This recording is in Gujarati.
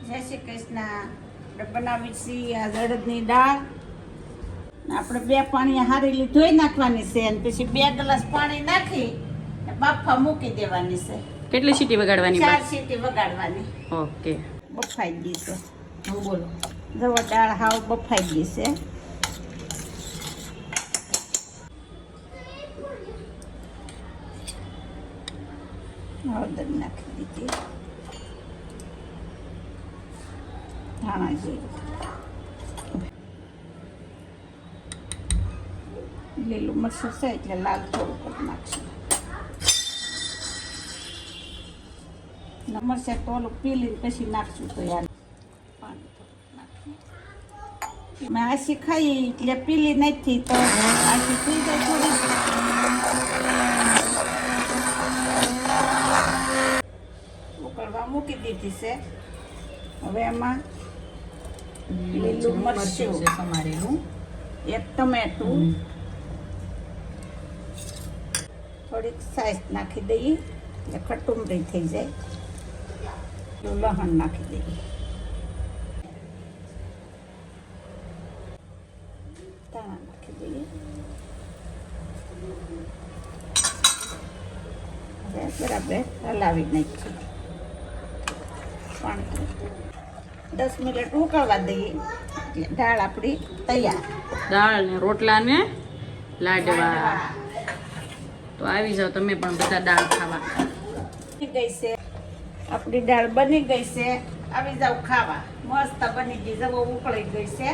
જય શ્રી કૃષ્ણ. આપણે બનાવી છીએ આ અડદની દાળ. આપણે 2 પાણી હારીલી ધોઈ નાખવાની છે અને પછી 2 ગ્લાસ પાણી નાખી બાફા મૂકી દેવાની છે. કેટલી સીટી વગાડવાની? 4 સીટી વગાડવાની. ઓકે. બફાઈ ગઈ છે. હું બોલો. જવો દાળ હાવ બફાઈ ગઈ છે. હળદર નાખી દીધી, ધાણા જીરું, લીલું મરચું છે એટલે લાલ થોડું કરી નાખશું. મરચાં તો ઓલું પીલી પછી નાખશું તો યાર પાણી થોડું નાખી. મેં આસી ખાઈ એટલે પીલી નથી તો આસી થઈ જાય થોડી. ઉકળવા મૂકી દીધી છે. હવે એમાં લીલું મરચું સમારેલું, 1 ટમેટું, થોડીક સાઈઝ નાખી દઈએ એટલે ખટુમરી થઈ જાય. લસણ નાખી દઈએ, ધાણા નાખી દઈએ. હવે બરાબર હલાવી નાખીએ. 10 મિનિટ ઉકળવા દઈએ એટલે દાળ આપણી તૈયાર. દાળ ને રોટલા ને લાડવા. તો આવી જાઓ તમે પણ બધા દાળ ખાવા. બની ગઈ છે આપણી દાળ, બની ગઈ છે. આવી જાવ ખાવા. મસ્ત બની ગઈ, જવો ઉકળી ગઈ છે.